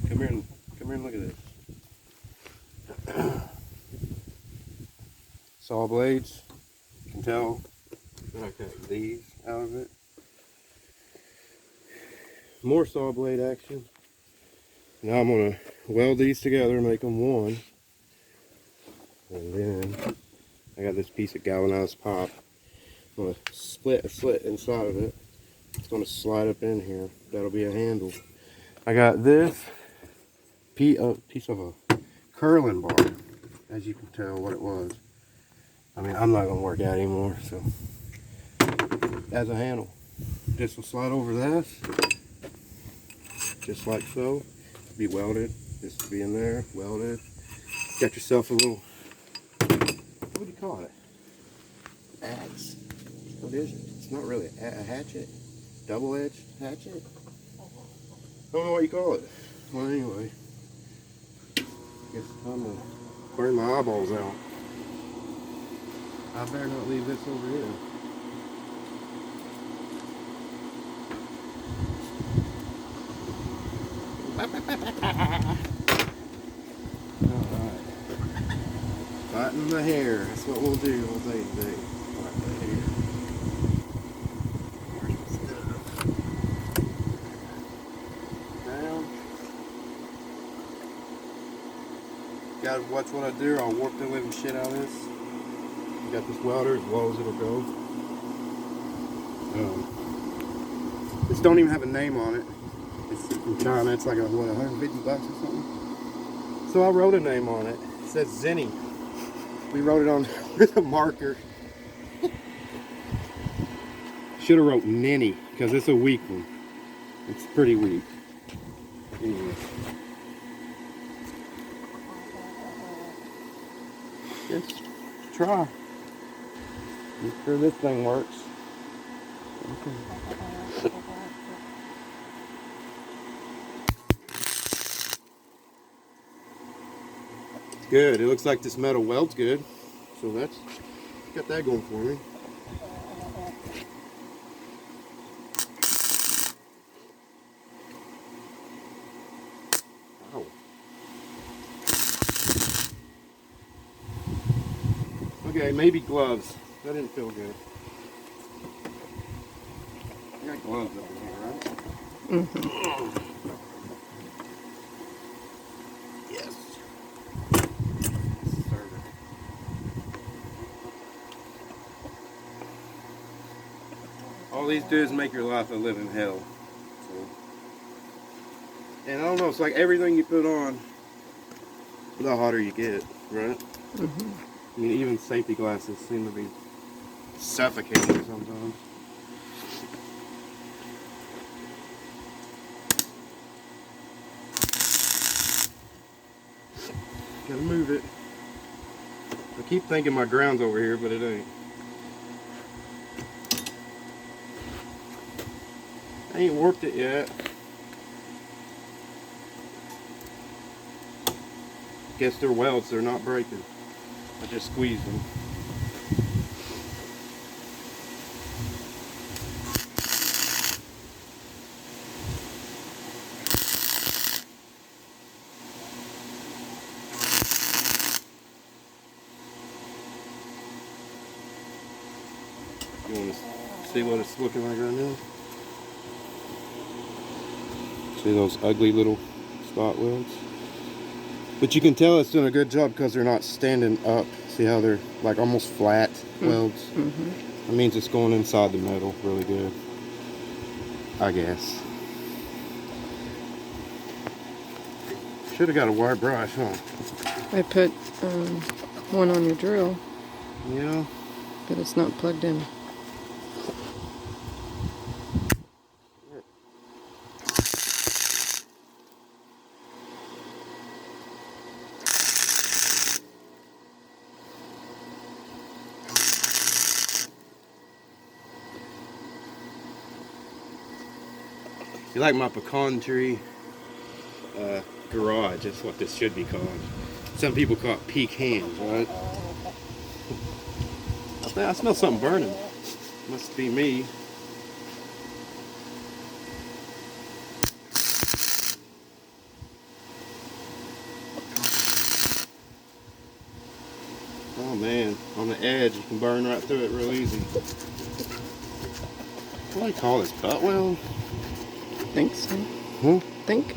Come here and look at this. Saw blades. You can tell I cut these out of it. More saw blade action. Now I'm gonna weld these together and make them one. And then I got this piece of galvanized pipe. I'm gonna split a slit inside of it. It's gonna slide up in here. That'll be a handle. I got this piece of a curling bar, as you can tell what it was. I mean, I'm not gonna work out anymore, so as a handle. This will slide over this, just like so. Be welded. This will be in there, welded. Got yourself a little, what do you call it? Axe. What is it? It's not really a hatchet. Double-edged hatchet? I don't know what you call it. Well, anyway. Guess I'm gonna burn my eyeballs out. I better not leave this over here. Alright. Fighting the hair. That's what we'll do all day today. Fight the hair. Where's my stuff? Down. Gotta watch what I do. I'll warp the living shit out of this. Got this welder as well as it'll go. This don't even have a name on it. It's from China. It's like what, 150 bucks or something. So I wrote a name on it. It says Zenny. We wrote it on with a marker. Should have wrote Ninny because it's a weak one. It's pretty weak. Anyway. Just try. Make sure this thing works. Okay. Good. It looks like this metal welds good. So that's got that going for me. Ow. Okay, maybe gloves. That didn't feel good. I got gloves over here, right? Mm-hmm. Yes. All these do is make your life a living hell. So. And I don't know, it's like everything you put on, the hotter you get, right? Mm-hmm. I mean, even safety glasses seem to be suffocating sometimes. Gotta move it. I keep thinking my ground's over here, but it ain't. I ain't warped it yet. Guess they're welds, they're not breaking. I just squeezed them. You want to see what it's looking like right now? See those ugly little spot welds? But you can tell it's doing a good job because they're not standing up. See how they're like almost flat welds? Mm-hmm. That means it's going inside the metal really good, I guess. Should have got a wire brush, huh? I put one on your drill. Yeah. But it's not plugged in. You like my pecan tree garage? That's what this should be called. Some people call it pecans, right? I smell something burning. Must be me. Oh man, on the edge, you can burn right through it real easy. What do they call this? Butt weld? Think so. Huh? Think.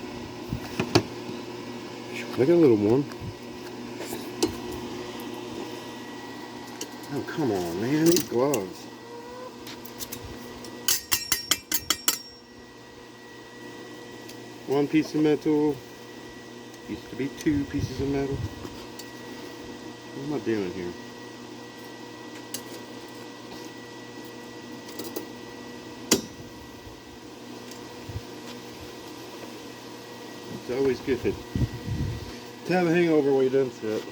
They got a little warm. Oh, come on, man, these gloves. One piece of metal. Used to be 2 pieces of metal. What am I doing here? It's always good to have a hangover while you're done sit.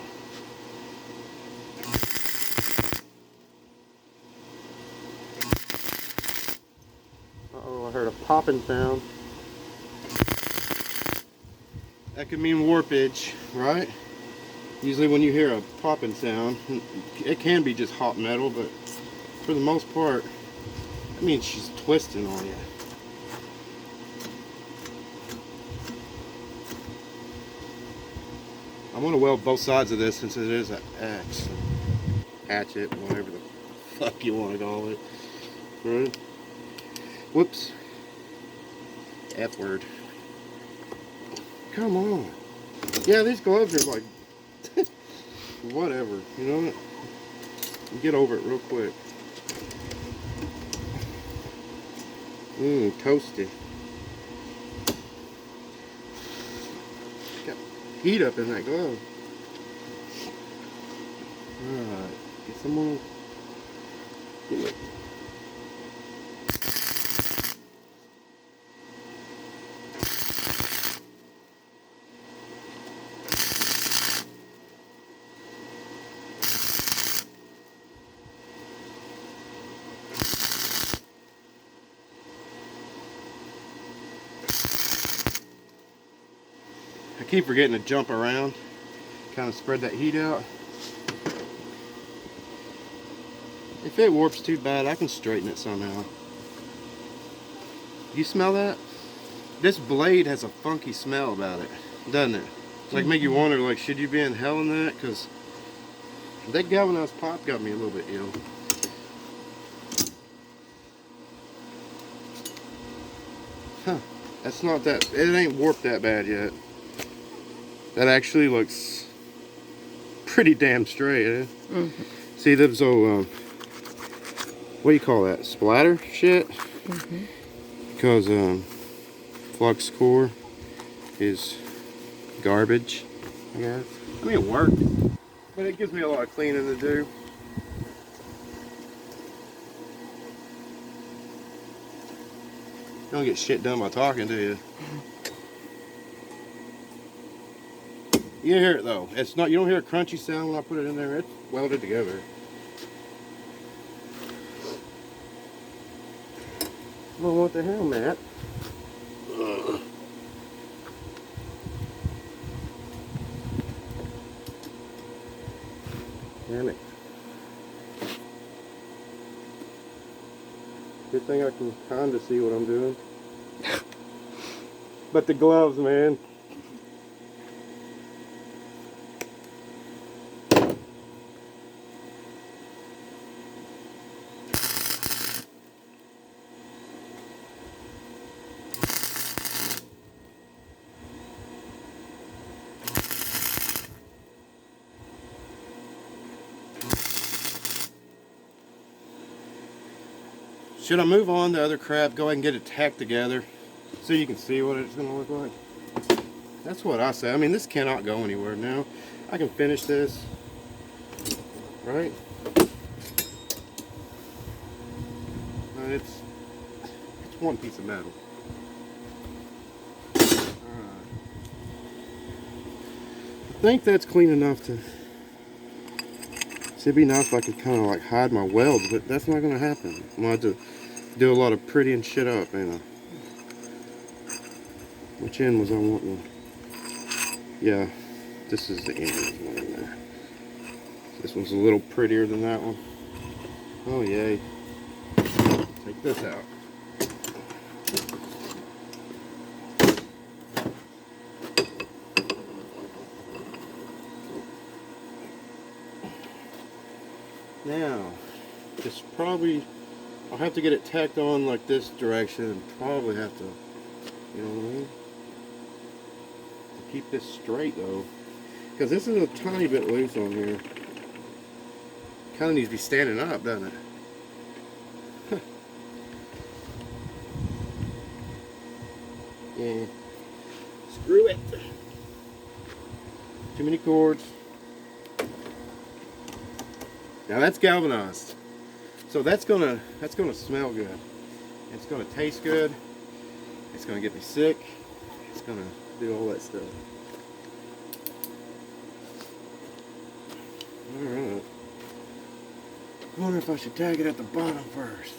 Uh-oh, I heard a popping sound. That could mean warpage, right? Usually when you hear a popping sound, it can be just hot metal, but for the most part, that means she's twisting on you. I'm gonna weld both sides of this since it is an axe, hatchet, whatever the fuck you want to call it. Right? Whoops. F word. Come on. Yeah, these gloves are like, whatever, you know? You get over it real quick. Toasty. Got heat up in that glove. Alright, get some more. Get it. I keep forgetting to jump around, kind of spread that heat out. If it warps too bad, I can straighten it somehow. You smell that? This blade has a funky smell about it, doesn't it? Like make you wonder, like, should you be in hell in that? Because that galvanized pipe got me a little bit ill. Huh? That's not that. It ain't warped that bad yet. That actually looks pretty damn straight. Eh? Mm-hmm. See, those old, what do you call that? Splatter shit? Mm-hmm. Because flux core is garbage, I guess. I mean, it worked, but it gives me a lot of cleaning to do. You don't get shit done by talking, do you? You hear it though. It's not. You don't hear a crunchy sound when I put it in there. It's welded together. Well, what the hell, Matt? Damn it. Good thing I can kind of see what I'm doing. But the gloves, man. Should I move on to other crap? Go ahead and get it tacked together so you can see what it's going to look like. That's what I say. I mean, this cannot go anywhere now. I can finish this, right? It's one piece of metal. Alright. I think that's clean enough to... See, it'd be nice if I could kind of like hide my welds, but that's not going to happen. I'm going to have to do a lot of prettying shit up, ain't I? Which end was I wanting? Yeah, this is the end right there. This one's a little prettier than that one. Oh yay. Take this out. Now, just probably, I'll have to get it tacked on like this direction and probably have to, you know what I mean? To keep this straight though. Because this is a tiny bit loose on here. Kind of needs to be standing up, doesn't it? Yeah. Screw it. Too many cords. Now that's galvanized. So that's gonna smell good. It's gonna taste good. It's gonna get me sick. It's gonna do all that stuff. Alright. I wonder if I should tag it at the bottom first.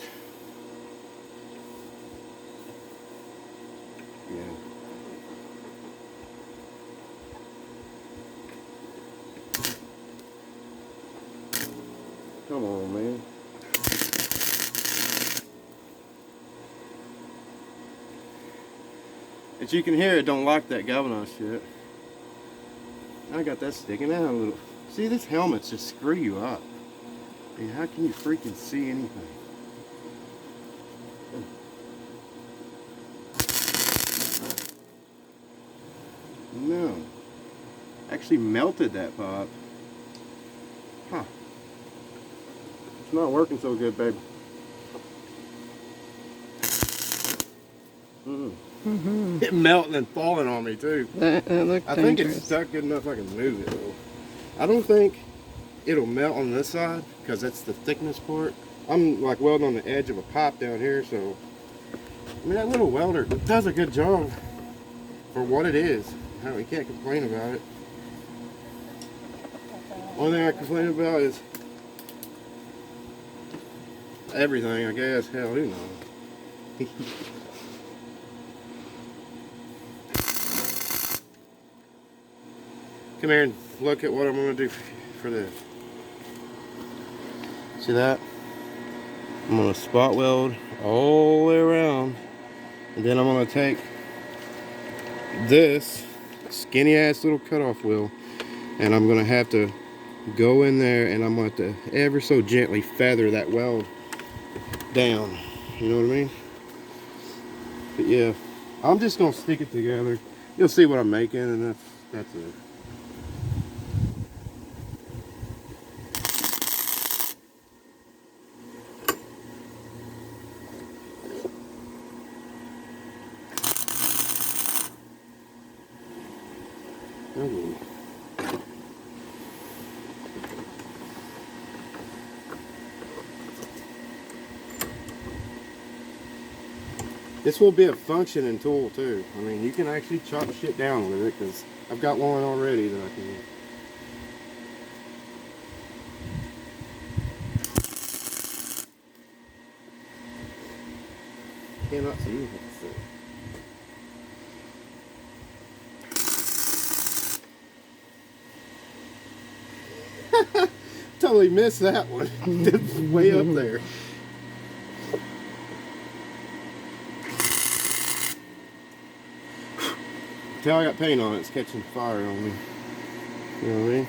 Yeah. Come on, man. As you can hear, it don't like that galvanized shit. I got that sticking out a little. See, this helmet's just screw you up. I mean, how can you freaking see anything? No. Actually melted that pop. Huh. It's not working so good, baby. It melting and falling on me too. That looked I think dangerous. it's stuck good enough I can move it though. I don't think it'll melt on this side because that's the thickness part. I'm like welding on the edge of a pipe down here, so I mean that little welder does a good job for what it is. We can't complain about it. Only thing I complain about is everything, I guess. Hell, who knows? Come here and look at what I'm going to do for this. See that? I'm going to spot weld all the way around. And then I'm going to take this skinny ass little cutoff wheel and I'm going to have to go in there and I'm going to have to ever so gently feather that weld down. You know what I mean? But yeah, I'm just going to stick it together. You'll see what I'm making and that's it. This will be a functioning tool too. I mean, you can actually chop shit down with it because I've got one already that I can. Cannot see anything. Totally missed that one. It's way up there. Tell I got paint on it, it's catching fire on me. You know what I mean?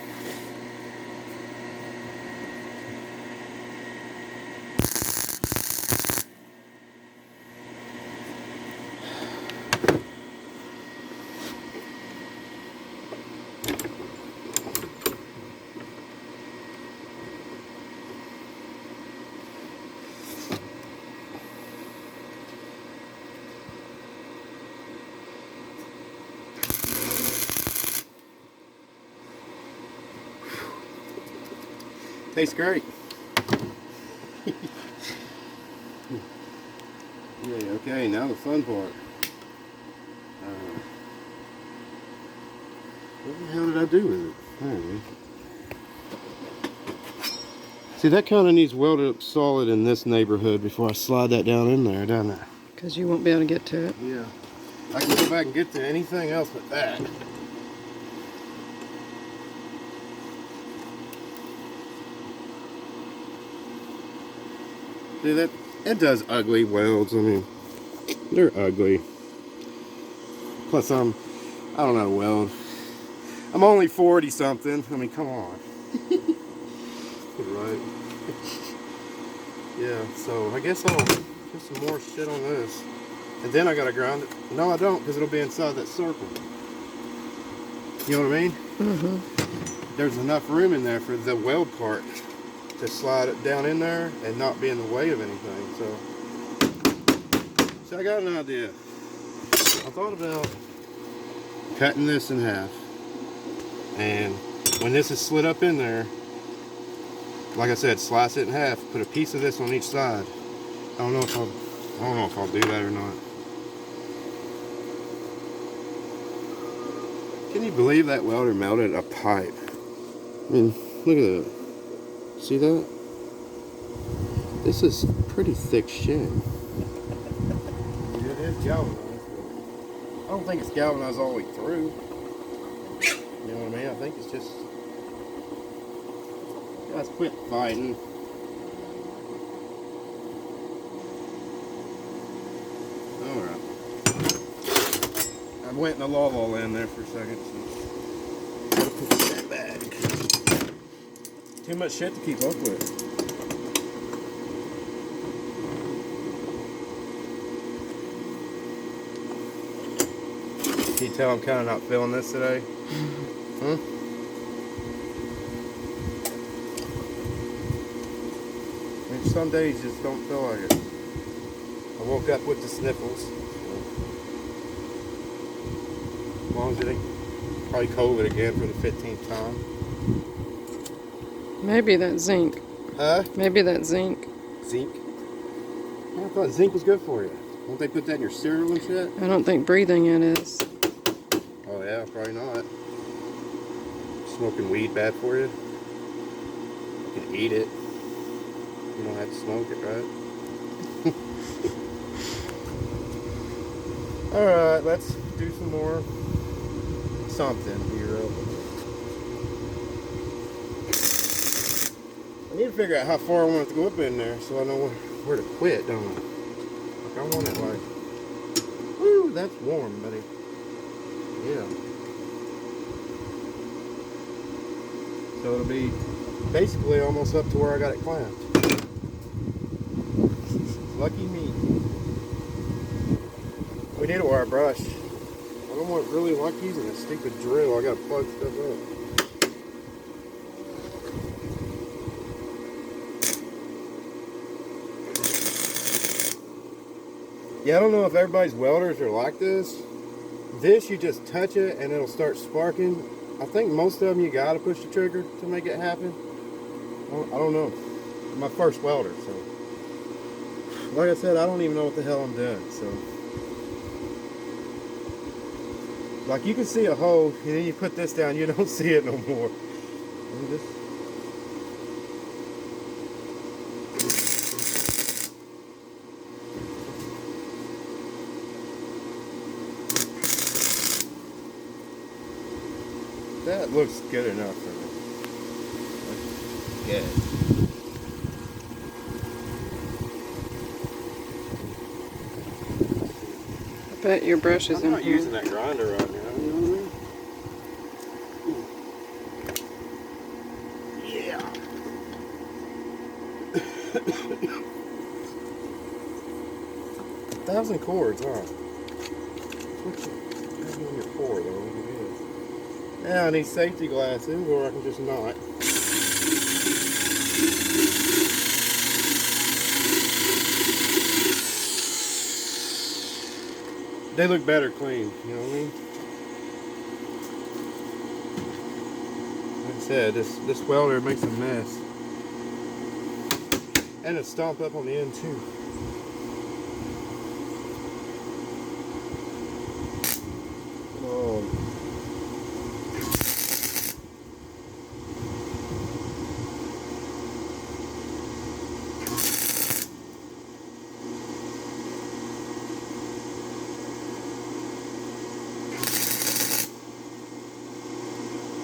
Tastes great. Yeah, okay, now the fun part. What the hell did I do with it? Anyway. See, that kind of needs welded up solid in this neighborhood before I slide that down in there, doesn't it? Because you won't be able to get to it. Yeah. I can go back and get to anything else but that. See, that it does ugly welds. I mean, they're ugly. Plus, I don't know weld. I'm only 40 something. I mean, come on. Right. Yeah, so I guess I'll put some more shit on this. And then I gotta grind it. No, I don't, because it'll be inside that circle. You know what I mean? Mm-hmm. There's enough room in there for the weld part to slide it down in there and not be in the way of anything. So I got an idea. I thought about cutting this in half. And when this is slid up in there, like I said, slice it in half, put a piece of this on each side. I don't know if I'll do that or not. Can you believe that welder melted a pipe? I mean, look at that. See that? This is pretty thick shit. It is galvanized. I don't think it's galvanized all the way through. You know what I mean? I think it's just... Guys, quit fighting. Alright. I went in the la land there for a second. So gotta put that back. Too much shit to keep up with. Can you tell I'm kind of not feeling this today? I mean, some days just don't feel like it. I woke up with the sniffles. So. As long as it ain't probably COVID again for the 15th time. Maybe that zinc. Huh? Maybe that zinc. Zinc? Yeah, I thought zinc was good for you. Won't they put that in your cereal and shit? I don't think breathing it is. Oh yeah, probably not. Smoking weed bad for you? You can eat it. You don't have to smoke it, right? Alright, let's do some more something here. I need to figure out how far I want it to go up in there so I know where to quit, don't I? Like, I want it like, woo, that's warm, buddy. Yeah. So it'll be basically almost up to where I got it clamped. Lucky me. We need a wire brush. I don't want really like using a stupid drill. I gotta plug stuff up. Yeah, I don't know if everybody's welders are like this. This, you just touch it and it'll start sparking. I think most of them you gotta push the trigger to make it happen. I don't know. I'm my first welder, so. Like I said, I don't even know what the hell I'm doing, so. Like you can see a hole, and then you put this down, you don't see it no more. That looks good enough for me. Let's get it. I bet your brush is I'm in not here. using that grinder right now, you know what I mean? Yeah. 1,000 cords, huh? That's what you have on your core, though. Look at this. Now I need safety glasses, or I can just not. They look better clean, you know what I mean? Like I said, this welder makes a mess. And it's stomped up on the end too. Oh.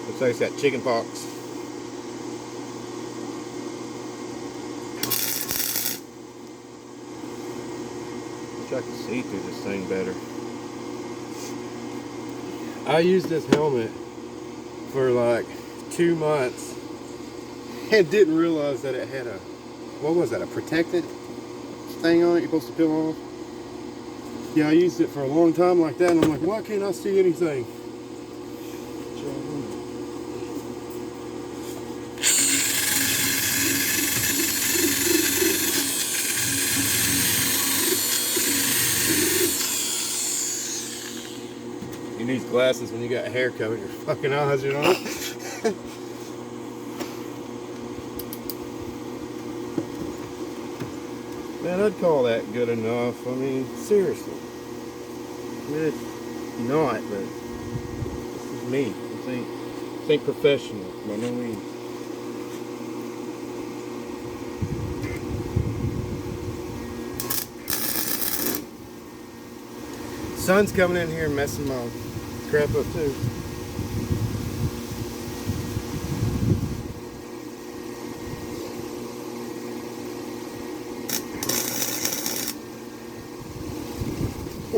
Looks like it's got chicken pox. Wish I could see through this thing better. I used this helmet for like 2 months and didn't realize that it had a what was that, a protected thing on it you're supposed to peel off? Yeah, I used it for a long time like that, and I'm like, why can't I see anything? You need glasses when you got hair covering your fucking eyes, you know? Man, I'd call that good enough. I mean, seriously. I mean, it's not, but this is me. This ain't professional by no means. Sun's coming in here and messing my crap up too.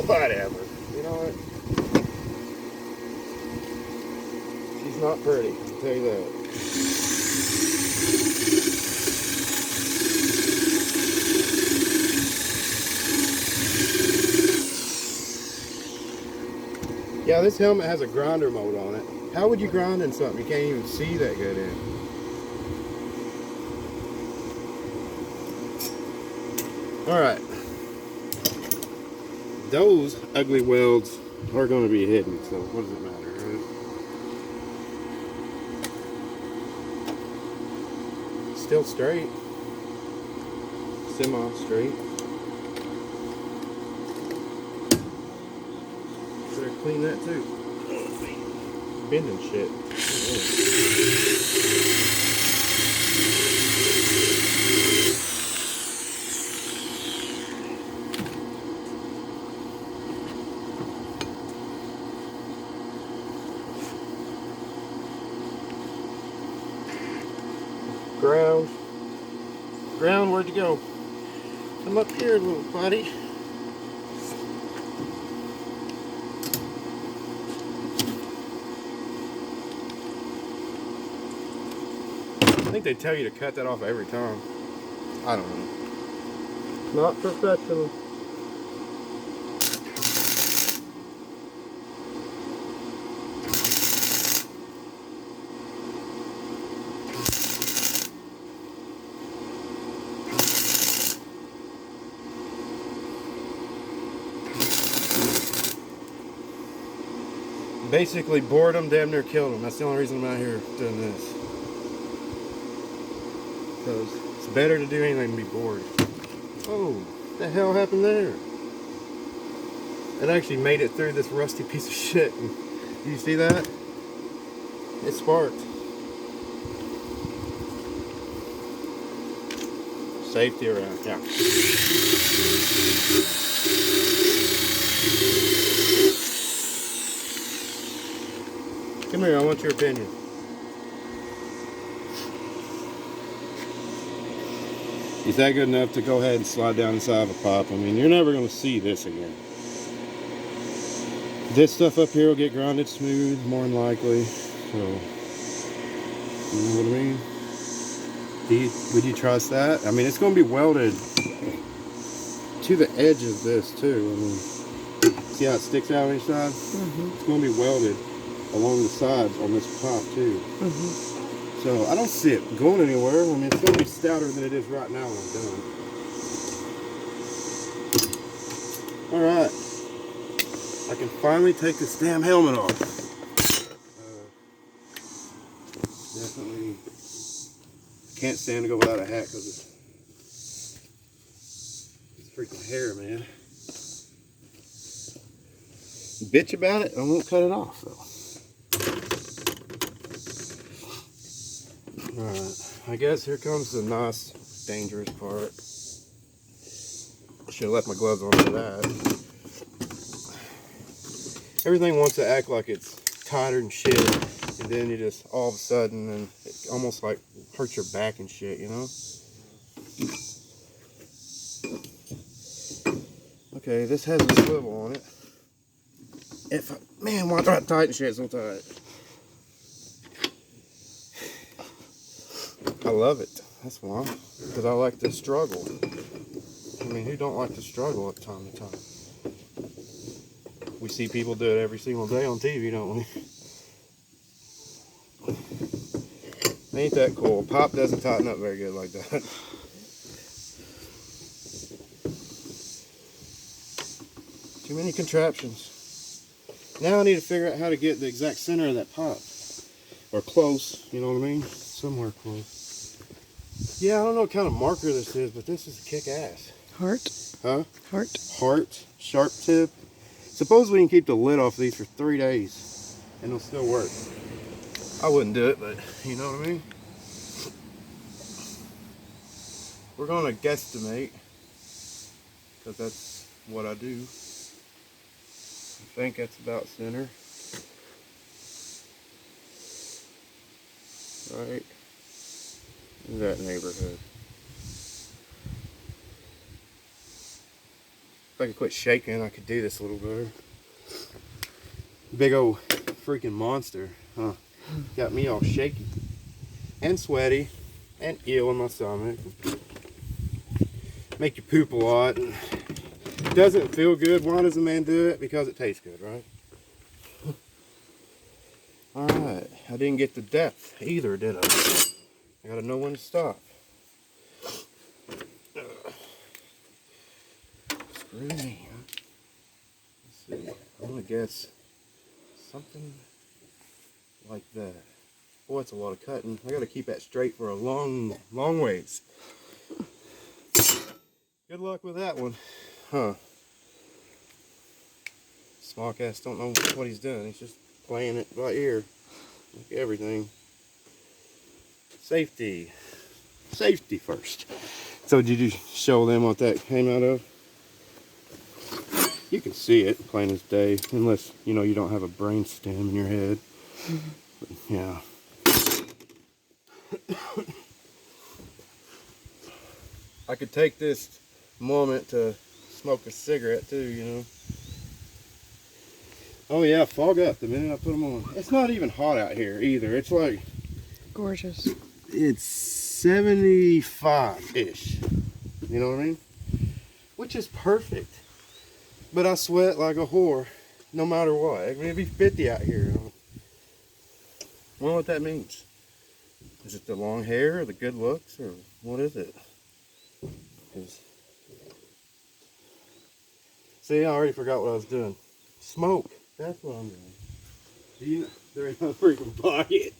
Whatever. You know what? She's not pretty, I'll tell you that. Yeah, this helmet has a grinder mode on it. How would you grind in something you can't even see that good in? Alright. Those ugly welds are going to be hidden, so what does it matter, right? Still straight. Semi-straight. Better clean that too. Bending shit. Ground. Ground, where'd you go? Come up here, little buddy. I think they tell you to cut that off every time. I don't know. Not professional. Basically boredom damn near killed him. That's the only reason I'm out here doing this. Because it's better to do anything than be bored. Oh, what the hell happened there? It actually made it through this rusty piece of shit. Do you see that? It sparked. Safety around, yeah. Come here, I want your opinion. Is that good enough to go ahead and slide down inside of a pipe? I mean, you're never going to see this again. This stuff up here will get grinded smooth, more than likely. So, you know what I mean? Would you trust that? I mean, it's going to be welded to the edge of this too. I mean, see how it sticks out on each side? Mm-hmm. It's going to be welded along the sides on this pipe too. Mm-hmm. So I don't see it going anywhere. I mean, it's going to be stouter than it is right now when I'm done. Alright. I can finally take this damn helmet off. Definitely can't stand to go without a hat because it's freaking hair, man. Bitch about it, I won't cut it off though. Alright, I guess here comes the nice, dangerous part. Should have left my gloves on for that. Everything wants to act like it's tighter and shit, and then you just, all of a sudden, and it almost like hurts your back and shit, you know? Okay, this has a swivel on it. Man, why try to tighten shit so tight? I love it. That's why. Because I like to struggle. I mean, who don't like to struggle at time to time? We see people do it every single day on TV, don't we? Ain't that cool? Pop doesn't tighten up very good like that. Too many contraptions. Now I need to figure out how to get the exact center of that pop. Or close, you know what I mean? Somewhere close. Yeah, I don't know what kind of marker this is, but this is kick-ass. Heart? Huh? Heart? Heart, sharp tip. Supposedly you can keep the lid off these for 3 days and it'll still work. I wouldn't do it, but you know what I mean? We're gonna guesstimate, because that's what I do. I think that's about center. Right in that neighborhood. If I could quit shaking, I could do this a little better. Big old freaking monster, huh? Got me all shaky and sweaty and ill in my stomach. Make you poop a lot. And doesn't feel good. Why does a man do it? Because it tastes good, right? Alright, I didn't get the depth either, did I? I gotta know when to stop. Screw me, huh? Let's see. I'm gonna guess something like that. Boy, it's a lot of cutting. I gotta keep that straight for a long ways. Good luck with that one. Huh. Smallcast don't know what he's doing. He's just playing it by ear. Like everything. Safety. Safety first. So did you show them what that came out of? You can see it plain as day, unless you know you don't have a brain stem in your head. But, yeah. I could take this moment to smoke a cigarette too, you know. Oh yeah, fog up the minute I put them on. It's not even hot out here either. It's like Gorgeous. it's 75-ish. You know what I mean? Which is perfect. But I sweat like a whore, no matter what. I mean, it'd be 50 out here. I don't know what that means. Is it the long hair or the good looks or what is it? 'Cause see, I already forgot what I was doing. Smoke. That's what I'm doing. Do you? There ain't no freaking pocket.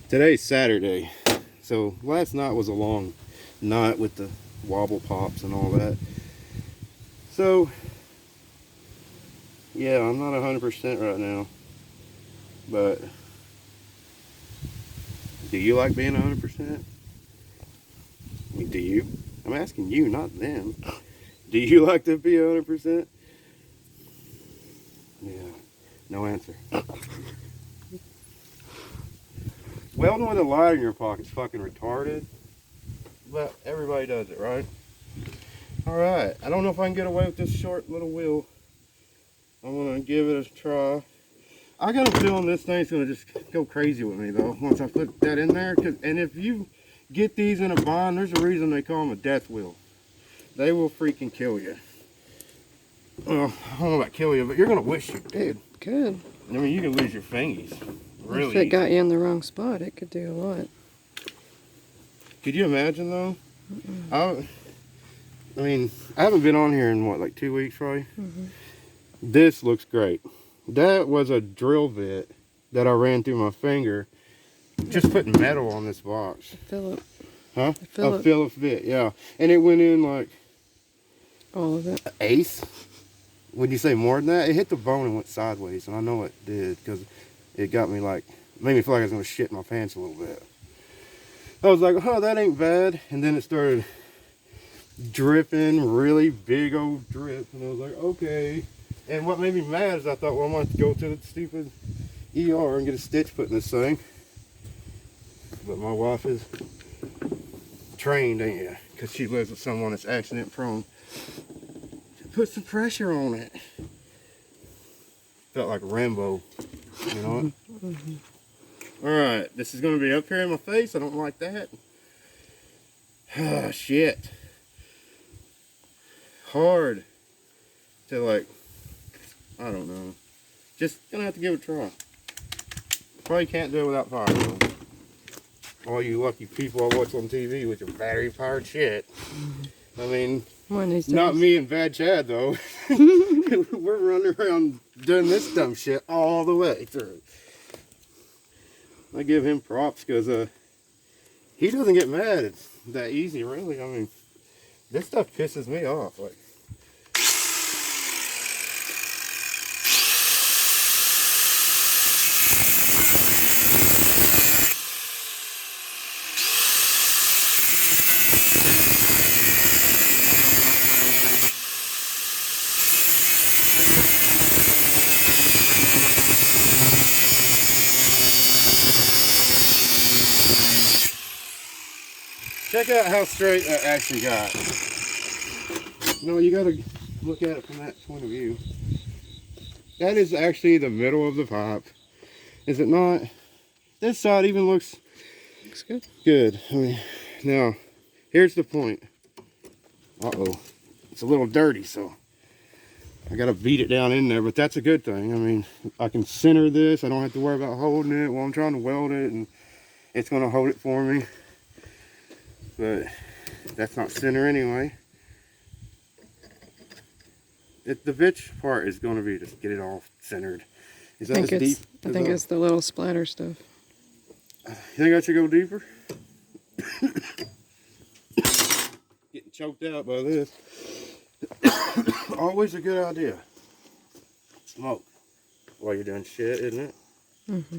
Today's Saturday, so last night was a long night with the wobble pops and all that. So yeah, I'm not 100% right now, but do you like being 100%? I mean, do you? I'm asking you, not them. Do you like to be 100%? Yeah, no answer. Welding with a light in your pocket's fucking retarded, but everybody does it, right? Alright, I don't know if I can get away with this short little wheel. I'm gonna give it a try. I got a feeling this thing's gonna just go crazy with me though, once I put that in there. And if you get these in a bind, there's a reason they call them a death wheel. They will freaking kill you. Well, I don't know about kill you, but you're gonna wish you did. Good. I mean, you can lose your fingies. Really. If it got you in the wrong spot, it could do a lot. Could you imagine though? I mean, I haven't been on here in what, like 2 weeks, right? This looks great. That was a drill bit that I ran through my finger, just putting metal on this box. Phillip. Huh? Phillip. A Phillip bit, yeah. And it went in like All of it. an eighth. Would you say more than that? It hit the bone and went sideways, and I know it did because it got me like, made me feel like I was gonna shit my pants a little bit. I was like, oh, that ain't bad. And then it started dripping, really big old drip, and I was like, okay. And what made me mad is I thought, well, I'm going to go to the stupid ER and get a stitch put in this thing. But my wife is trained, ain't you? Because she lives with someone that's accident prone. Put some pressure on it. Felt like Rambo, you know what? Alright, this is going to be up here in my face. I don't like that. Ah, shit. Hard to, like, I don't know. Just gonna have to give it a try. Probably can't do it without fire, though. All you lucky people I watch on TV with your battery-powered shit. I mean, not me and Bad Chad, though. We're running around doing this dumb shit all the way through. I give him props because he doesn't get mad. It's that easy, really. I mean, this stuff pisses me off. Like, check out how straight that actually got. No, you gotta look at it from that point of view. That is actually the middle of the pipe. Is it not? This side even looks good. Good. I mean, now, here's the point. Uh-oh. It's a little dirty, so I gotta beat it down in there, but that's a good thing. I mean, I can center this. I don't have to worry about holding it while I'm trying to weld it, and it's gonna hold it for me. But that's not center anyway. The bitch part is going to be just get it all centered. Is that as deep? I think it's the little splatter stuff. You think I should go deeper? Getting choked out by this. Always a good idea. Smoke while you're doing shit, isn't it? Mm-hmm.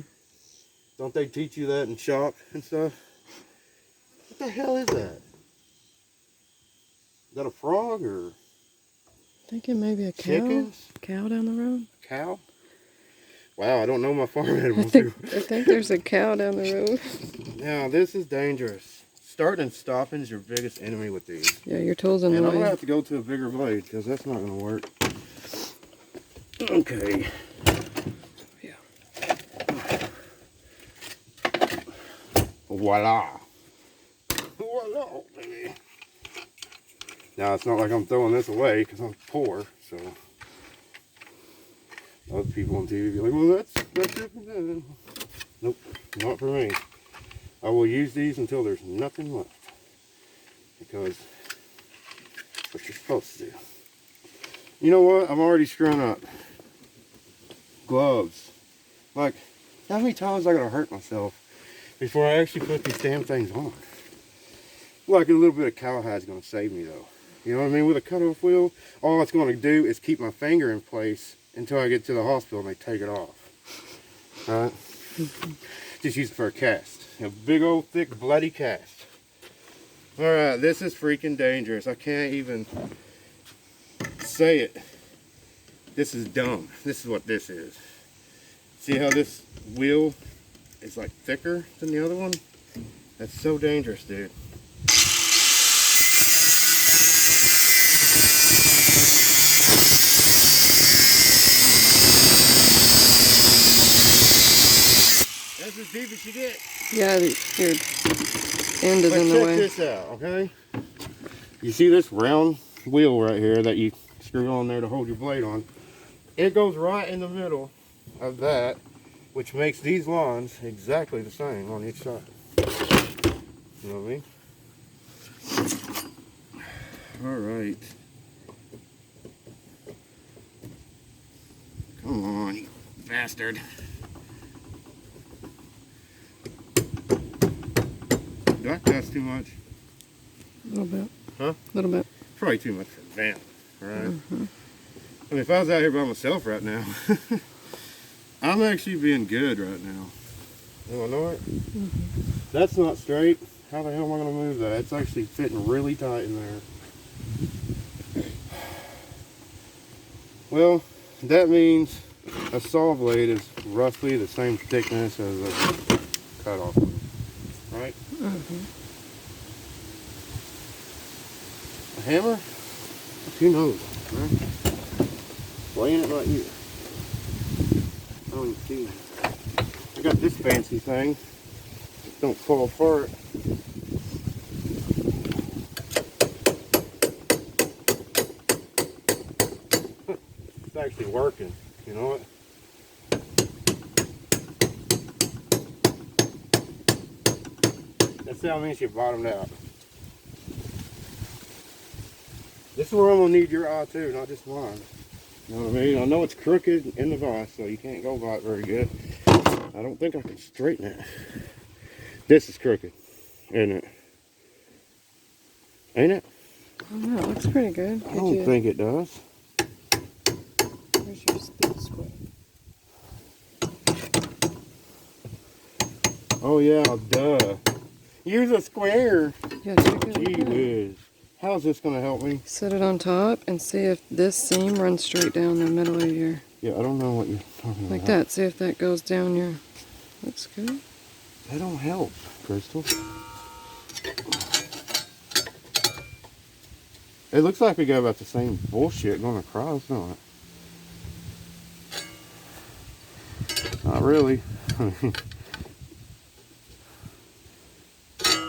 Don't they teach you that in shop and stuff? What the hell is that? Is that a frog or? Thinking maybe a cow. Chickens? Cow down the road. Cow? Wow, I don't know my farm animals. I think there's a cow down the road. Now this is dangerous. Starting and stopping is your biggest enemy with these. Yeah, your tools in the And way. I'm gonna have to go to a bigger blade because that's not gonna work. Okay. Yeah. Voila. Voila, baby. Now it's not like I'm throwing this away because I'm poor, so other people on TV be like, well, that's it for them. Nope, not for me. I will use these until there's nothing left because that's what you're supposed to do. You know what? I'm already screwing up. Gloves. Like, how many times I gotta hurt myself before I actually put these damn things on? Like a little bit of cowhide's gonna save me though. You know what I mean? With a cutoff wheel, all it's gonna do is keep my finger in place until I get to the hospital and they take it off. Right? Just use it for a cast. A big old thick bloody cast. Alright, this is freaking dangerous. I can't even say it. This is dumb. This is what this is. See how this wheel is like thicker than the other one? That's so dangerous, dude. That's as deep as you get. Yeah, your end is in the way. Check this out, okay? You see this round wheel right here that you screw on there to hold your blade on? It goes right in the middle of that, which makes these lines exactly the same on each side. You know what I mean? Alright. Come on, you bastard. Do I cuss too much? A little bit. Huh? A little bit. Probably too much for them, right? Mm-hmm. I mean, if I was out here by myself right now, I'm actually being good right now. You wanna know it? Mm-hmm. That's not straight. How the hell am I gonna move that? It's actually fitting really tight in there. Well, that means a saw blade is roughly the same thickness as a cutoff, right? Mm-hmm. A hammer? Who knows, right? Laying it right here. I don't even see it. I got this fancy thing. Just don't fall apart. It's actually working. You know what? That sound means you bottomed out. This is where I'm gonna need your eye too, not just mine. You know what I mean? I know it's crooked in the vise, so you can't go by it very good. I don't think I can straighten it. This is crooked, isn't it? Ain't it? Oh no, it looks pretty good. I don't think it does. Where's your speed square? Oh yeah, duh. Use a square. Yeah, check it Gee out. whiz. How's this gonna help me? Set it on top and see if this seam runs straight down the middle of your... Yeah, I don't know what you're talking about. Like that. See if that goes down your... Looks good. That don't help, Crystal. It looks like we got about the same bullshit going across, don't it? Not really.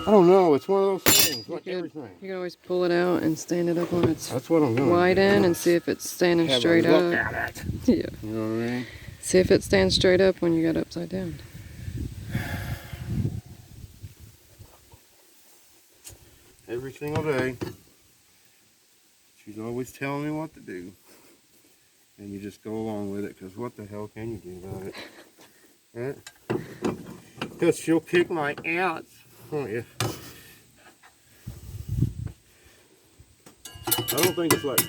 I don't know. It's one of those things, like everything. You can always pull it out and stand it up on its That's what I'm doing. wide end and see if it's standing straight up. Look at it. Yeah. You know what I mean? See if it stands straight up when you got it upside down. Every single day. She's always telling me what to do. And you just go along with it, because what the hell can you do about it? Right? Because she'll kick my ass. Oh, yeah. I don't think it's like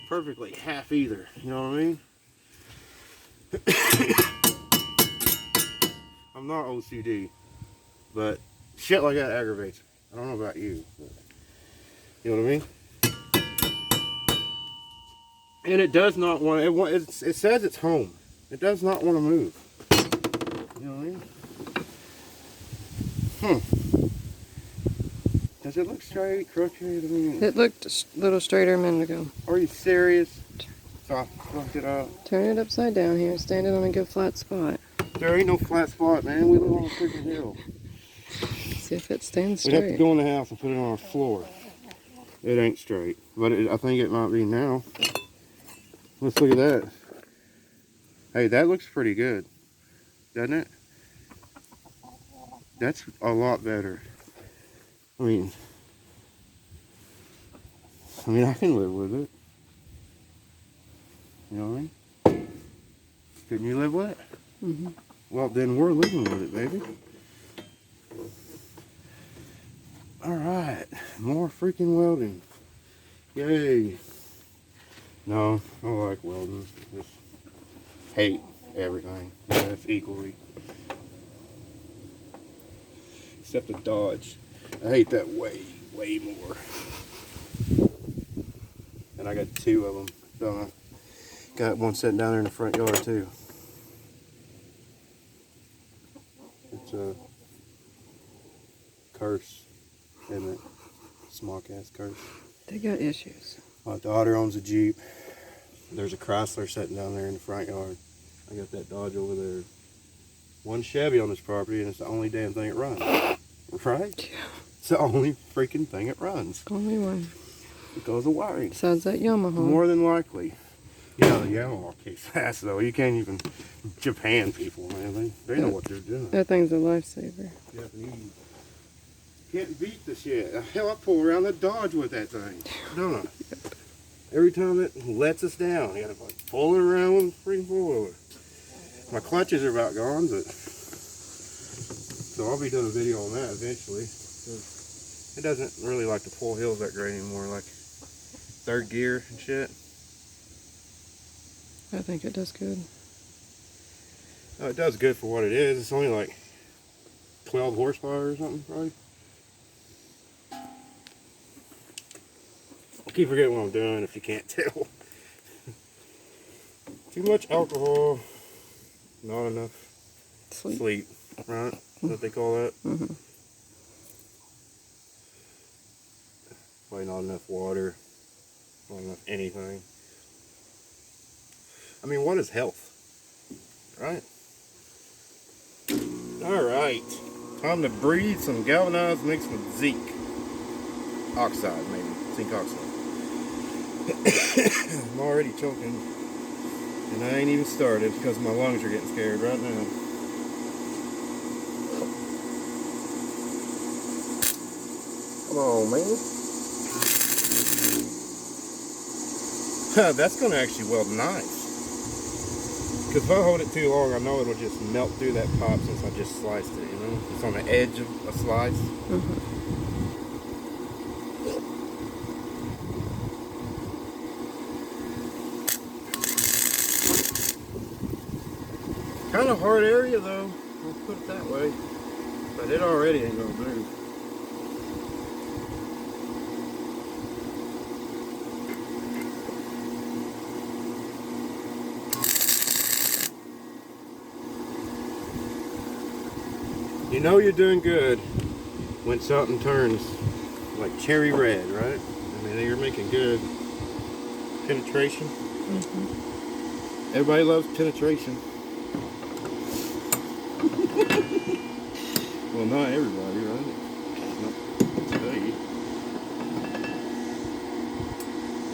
perfectly half either. You know what I mean? I'm not OCD, but shit like that aggravates me. I don't know about you. But you know what I mean? And it does not want. It says it's home. It does not want to move. You know what I mean? Does it look straight, crooked? I mean, It looked a little straighter a minute ago. are you serious? So I fucked it up. Turn it upside down here. Stand it on a good flat spot. There ain't no flat spot, man. We live on a freaking hill. See if it stands We'd have to straight. go in the house and put it on our floor. It ain't straight, but I think it might be now. Let's look at that. Hey, that looks pretty good, doesn't it? That's a lot better. I mean, I can live with it. You know what I mean? Couldn't you live with it? Mm-hmm. Well, then we're living with it, baby. All right, more freaking welding. Yay. No, I like welding. Just hate everything. That's equally. Except the Dodge. I hate that way more. And I got two of them, don't I? Got one sitting down there in the front yard too. It's a curse, isn't it? Small ass curse. They got issues. My daughter owns a Jeep. There's a Chrysler sitting down there in the front yard. I got that Dodge over there. One Chevy on this property, and it's the only damn thing it runs. Right? Yeah. It's the only freaking thing it runs. Only one. Because of wiring. Besides that Yamaha. More than likely. Yeah, the Yamaha kicks fast though. You can't even Japan people, man. They know what they're doing. That thing's a lifesaver. Japanese. Can't beat the shit. Hell, I pull around the Dodge with that thing. Don't I? Every time it lets us down, you gotta like pull it around with a freaking four-wheeler. My clutches are about gone, but so I'll be doing a video on that eventually. It doesn't really like to pull hills that great anymore, like third gear and shit. I think it does good. Oh, it does good for what it is. It's only like 12 horsepower or something, right? I keep forgetting what I'm doing if you can't tell. Too much alcohol, not enough sleep, right? Is what they call that? Mm-hmm. Probably not enough water, not enough anything. I mean, what is health? Right? Alright. Time to breathe some galvanized mixed with zinc oxide, maybe. Zinc oxide. I'm already choking. And I ain't even started because my lungs are getting scared right now. Come on, man. That's going to actually weld nice. Because if I hold it too long, I know it'll just melt through that pop since I just sliced it, you know? It's on the edge of a slice. Kind of hard area though, I'll put it that way. But it already ain't gonna move. You know you're doing good when something turns like cherry red, right? I mean, you're making good penetration. Everybody loves penetration. Well, not everybody, right? Not today.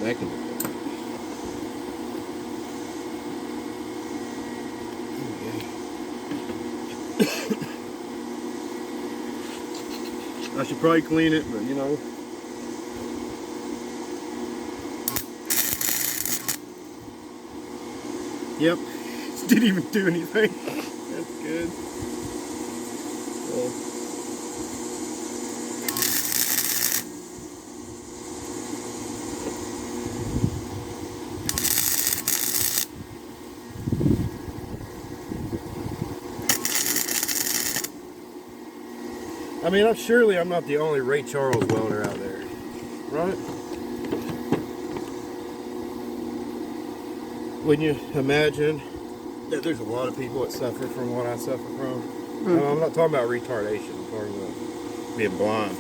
Back in the day. I should probably clean it, but you know. Yep, didn't even do anything. That's good. Well. I mean, I'm not the only Ray Charles welder out there, right? Wouldn't you imagine that there's a lot of people that suffer from what I suffer from? I'm not talking about retardation, I'm talking about being blind.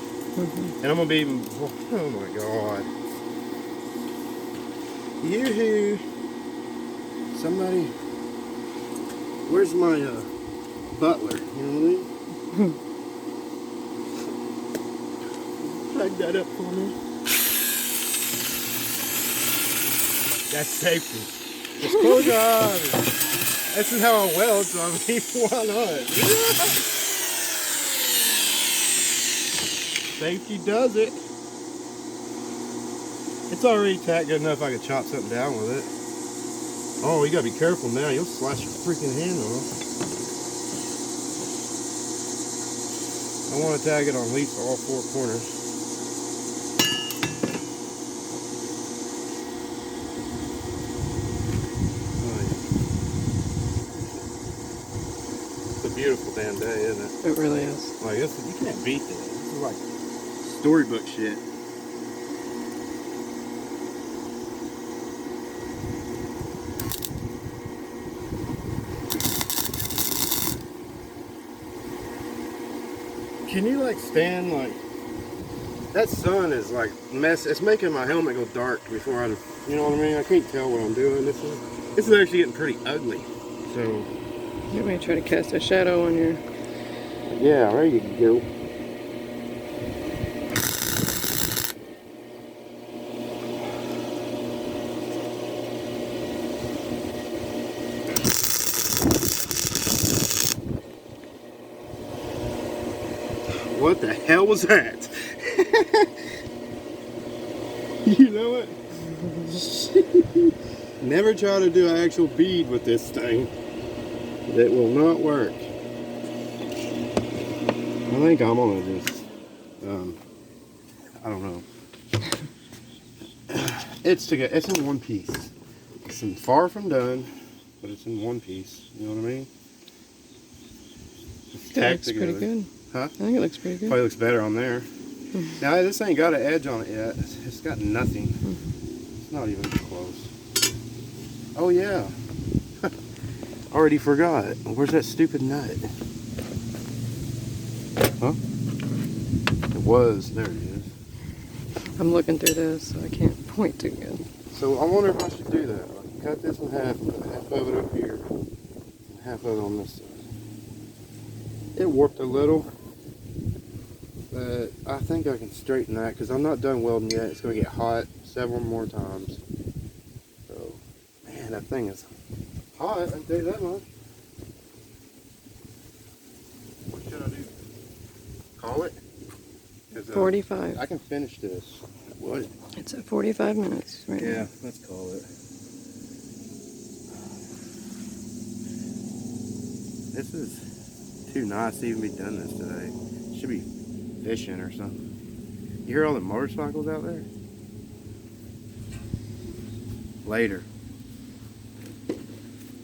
And I'm gonna be even, oh my God. Yoo-hoo. Somebody, where's my butler, you know what I mean? Plug that up for me. That's safety. Just close your eyes. This is how I weld, so I mean, why not? Safety does it. It's already tacked good enough I could chop something down with it. Oh, you gotta be careful now. You'll slash your freaking hand off. I want to tag it on at least all four corners. Beautiful damn day, isn't it? It really is. Like this, you can't beat this. This is like storybook shit. Can you like stand like that sun is like it's making my helmet go dark before you know what I mean? I can't tell what I'm doing. This is actually getting pretty ugly. So You may try to cast a shadow on your... yeah, there you go. What the hell was that? You know what? Never try to do an actual bead with this thing. That will not work. I think I'm gonna just, I don't know. It's in one piece. It's far from done, but it's in one piece. You know what I mean? It's It looks pretty good. Huh? I think it looks pretty good. Probably looks better on there. Now this ain't got an edge on it yet. It's got nothing. It's not even close. Oh yeah. Already forgot. Where's that stupid nut? Huh? It was. There it is. I'm looking through this, so I can't point too good. So I wonder if I should do that. Cut this in half, put half of it up here, and half of it on this side. It warped a little, but I think I can straighten that because I'm not done welding yet. It's going to get hot several more times. So, man, that thing is hot, I can tell you that much. What should I do? Call it? 'Cause, 45. I can finish this. What? It's at 45 minutes right Yeah, now. let's call it. This is too nice to even be done this today. Should be fishing or something. You hear all the motorcycles out there? Later.